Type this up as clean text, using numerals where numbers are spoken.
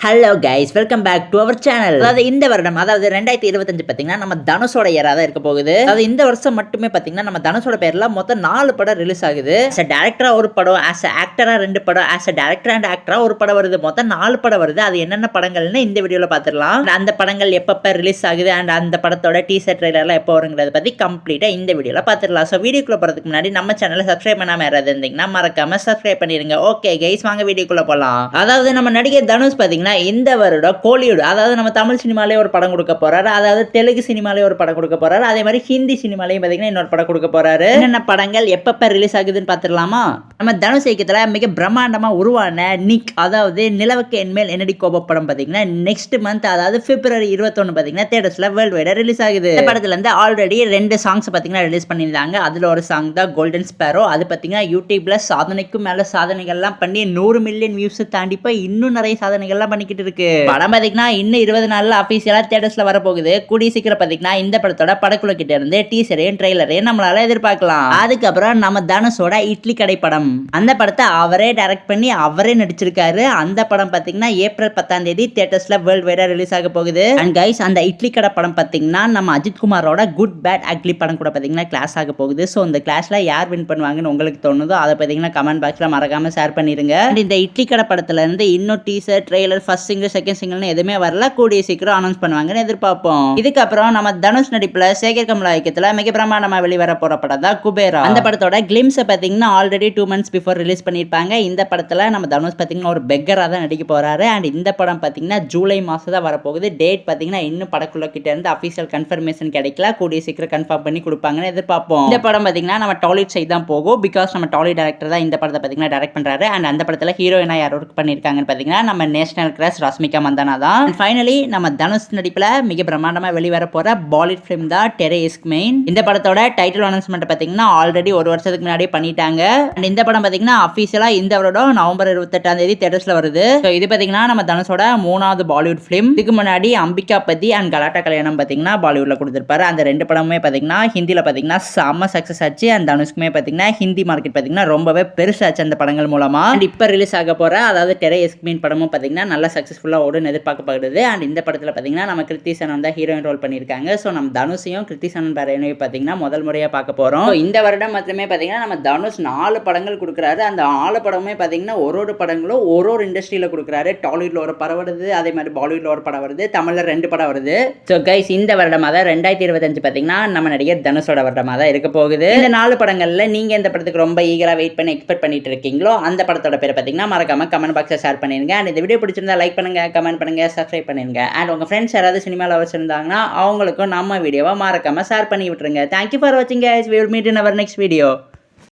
Hello guys, welcome back to our channel. அதாவது இந்த வருடம், அதாவது 2025 பார்த்தீங்கன்னா நம்ம தனுஷோட இயரா தான் இருக்க போகுது. அதாவது இந்த வருஷம் மட்டுமே பார்த்தீங்கன்னா நம்ம தனுஷோட பேர்ல மொத்தம் 4 படம் ரிலீஸ் ஆகுது. ஆஸ் அ டைரக்டரா ஒரு படம், ஆஸ் அ ஆக்டரா 2 படம், ஆஸ் அ டைரக்டர் அண்ட் ஆக்டரா ஒரு படம் வருது. மொத்தம் 4 படம் வருது. அது என்னென்ன படங்கள்னு இந்த வீடியோல பார்த்துடலாம். அந்த படங்கள் எப்பப்ப ரிலீஸ் ஆகுது அண்ட் அந்த படத்தோட டீசர் ட்ரெய்லர்லாம் எப்போ வருங்கிறத பத்தி கம்ப்ளீட்டா இந்த வீடியோல பார்த்துடலாம். ஸோ வீடியோக்குள்ள போறதுக்கு முன்னாடி நம்ம சேனலை சப்ஸ்கிரைப் பண்ணாம யாராவது இருந்தீங்கன்னா மறக்காம சப்ஸ்கிரைப் பண்ணிருங்க. ஓகே கைஸ், வாங்க வீடியோக்குள்ள போலாம். அதாவது நம்ம நடிகர் தனுஷ் பார்த்தீங்கன்னா இந்த வருடம் கோலிவுட், அதாவது நம்ம தமிழ் சினிமாலே ஒரு படம் கொடுக்க போறாரு, அதாவது தெலுங்கு சினிமாலே ஒரு படம் கொடுக்க போறாரு, அதே மாதிரி ஹிந்தி சினிமாலையும் பாத்தீங்கன்னா இன்னொரு படம் கொடுக்க போறாரு. என்னென்ன படங்கள் எப்பப்ப ரிலீஸ் ஆகுதுன்னு பாத்துடலாமா? நம்ம தனுஷ் இயக்கத்துல மிக பிரம்மாண்டமா உருவான நிக், அதாவது நிலவுக்கு என்மேல் என்னடி கோபம் படம் பாத்தீங்கன்னா நெக்ஸ்ட் மந்த், அதாவது பிப்ரவரி 21 பாத்தீங்கன்னா தியேட்டர்ஸ்ல வேர்ல்ட் வைடா ரிலீஸ் ஆகுது. இந்த படத்துல இருந்து ஆல்ரெடி 2 சாங்ஸ் பாத்தீங்கன்னா ரிலீஸ் பண்ணிருந்தாங்க. அதுல ஒரு சாங் தான் கோல்டன் ஸ்பேரோ. அது பாத்தீங்கன்னா யூடியூப்ல சாதனைக்கும் மேல சாதனைகள்லாம் பண்ணி 100 மில்லியன் வியூஸ் தாண்டி போய் இன்னும் நிறைய சாதனைகள்லாம் பண்ணிக்கிட்டு இருக்கு. படம் பாத்தீங்கன்னா இன்னும் 20 நாள்ல அபிஷியலா தியேட்டர்ஸ்ல வரப்போகுது. கூடிய சீக்கிரம் பாத்தீங்கன்னா இந்த படத்தோட படக்குழு கிட்ட இருந்து டீசரையும் ட்ரெய்லரையும் நம்மளால எதிர்பார்க்கலாம். அதுக்கப்புறம் நம்ம தனுஷோட இட்லி கடை படம், அந்த படத்தை அவரே டைரக்ட் பண்ணி அவரே நடிச்சிருக்காரு. அந்த படம் பாத்தீங்கன்னா ஏப்ரல் 10ஆம் தேதி தியேட்டர்ஸ்ல வேர்ல்ட் வைடா ரிலீஸ் ஆக போகுது. அண்ட் கைஸ், அந்த இட்லி கடை படம் பாத்தீங்கன்னா நம்ம அஜித் குமாரோட குட் பேட் அக்லி படம் கூட பாத்தீங்கன்னா கிளாஸ் ஆக போகுது. ஸோ இந்த கிளாஸ்ல யார் வின் பண்ணுவாங்கன்னு உங்களுக்கு தோணுதோ அதை பாத்தீங்கன்னா கமெண்ட் பாக்ஸ்ல மறக்காம ஷேர் பண்ணிருங்க. இந்த இட்லி கடை படத்துல இருந்து இன்னும் teaser, trailer, first single, second சிங்கிள்னு எதுவுமே வரல. கூடிய சீக்கிரம் அனௌன்ஸ் பண்ணுவாங்கன்னு எதிர்பார்ப்போம். இதுக்கப்புறம் நம்ம தனுஷ் நடிப்புல சேகர் கமலா இயக்கத்துல மிக பிரமாண்டமா வெளிவர போற படம் தான் குபேரா. அந்த படத்தோட கிளிம்ஸ் பாத்தீங்கன்னா ஆல்ரெடி 2 months பிஃபோர் ரிலீஸ் பண்ணிருப்பாங்க. இந்த படத்துல நம்ம தனுஷ் பாத்தீங்கன்னா ஒரு பெக்கரா தான் நடிக்க போறாரு. அண்ட் இந்த படம் பாத்தீங்கன்னா ஜூலை மாசம் தான் வரப்போகுது. டேட் பாத்தீங்கன்னா இன்னும் படக்குள்ள கிட்ட இருந்து அபிஷியல் கன்ஃபர்மேஷன் கிடைக்கல. கூடிய சீக்கிரம் கன்ஃபார்ம் பண்ணி கொடுப்பாங்கன்னு எதிர்பார்ப்போம். இந்த படம் பாத்தீங்கன்னா நம்ம டாலிவுட் சைடு தான் போகும். பிகாஸ் நம்ம டாலிவுட் டைரக்டர் தான் இந்த படத்தை பாத்தீங்கன்னா டைரக்ட் பண்றாரு. அண்ட் அந்த படத்துல ஹீரோயினா யார் ஒர்க் பண்ணிருக்காங்கன்னு பாத்தீங்கன்னா நம்ம நேஷனல் கிரஷ் ரஷ்மிகா மந்தனா தான். ஃபைனலி நம்ம தனுஷ் நடிப்புல மிக பிரம்மாண்டமா வெளிவர போற பாலிவுட் ஃபிலிம் தான் டெரே இஸ்க் மெயின். இந்த படத்தோட டைட்டில் அனௌன்ஸ்மெண்ட் பாத்தீங்கன்னா ஆல்ரெடி ஒரு வருஷத்துக்கு முன்னாடி பண்ணிட்டாங்க. அண்ட் இந்த படம் பாத்தீங்கன்னா அபிஷியலா இந்த வருடம் நவம்பர் 28ஆம் தேதி தியேட்டர்ஸ்ல வருது. இது பாத்தீங்கன்னா நம்ம தனுஷோட 3வது பாலிவுட் ஃபிலிம். இதுக்கு முன்னாடி அம்பிகா பத்தி அண்ட் கலாட்டா கல்யாணம் பாத்தீங்கன்னா பாலிவுட்ல கொடுத்திருப்பாரு. அந்த 2 படமுமே பாத்தீங்கன்னா ஹிந்தில பாத்தீங்கன்னா செம்ம சக்சஸ் ஆச்சு. அண்ட் தனுஷ்க்குமே பாத்தீங்கன்னா ஹிந்தி மார்க்கெட் பாத்தீங்கன்னா ரொம்பவே பெருசாச்சு அந்த படங்கள் மூலமா. அண்ட் இப்ப ரிலீஸ் ஆக போற அதாவது டெரே இஸ்க் மெயின் படமும் பாத்தீங்கன்னா நல்ல சக்சஸ்ஃபுல்லா ஓடுன்னு எதிர்பார்க்கப்படுது. அண்ட் இந்த படத்துல பாத்தீங்கன்னா நம்ம கிருத்தி சனன் தான் ஹீரோயின் ரோல் பண்ணிருக்காங்க. ஸோ நம்ம தனுஷையும் கிருத்தி சனன் பேரையும் பாத்தீங்கன்னா முதல் முறையா பார்க்க போறோம். இந்த வருடம் மட்டுமே பாத்தீங்கன்னா நம்ம தனுஷ் 4 படங்கள் கொடுக்குறாரு. அந்த 4 படமுமே பாத்தீங்கன்னா ஒரு படங்களும் ஒரு இண்டஸ்ட்ரியில கொடுக்குறாரு. டாலிவுட்ல ஒரு படம் வருது, அதே மாதிரி பாலிவுட்ல ஒரு படம் வருது, தமிழ்ல 2 படம் வருது. ஸோ கைஸ், இந்த வருடம் அதாவது 2025 பாத்தீங்கன்னா நம்ம நடிகர் தனுஷோட வருடமா தான் இருக்க போகுது. இந்த 4 படங்கள்ல நீங்க எந்த படத்துக்கு ரொம்ப ஈகரா வெயிட் பண்ணி எக்ஸ்பெக்ட் பண்ணிட்டு இருக்கீங்களோ அந்த படத்தோட பேரை பாத்தீங்கன்னா மறக்காம கமெண்ட் பாக்ஸ்ல ஷேர் பண்ணிருங்க. அண்ட் இந்த வீடியோ பிடிச்சிருந்தா லைக் பண்ணுங்க, கமெண்ட் பண்ணுங்க, சப்ஸ்கிரைப் பண்ணிருங்க. அண்ட் உங்க ஃப்ரெண்ட்ஸ் யாராவது சினிமா லவர்ஸ் இருந்தாங்கன்னா அவங்களுக்கும் நம்ம வீடியோவை மறக்காம ஷேர் பண்ணி விட்டுருங்க. தேங்க்யூ ஃபார் வாட்சிங் guys. We will meet in our next video.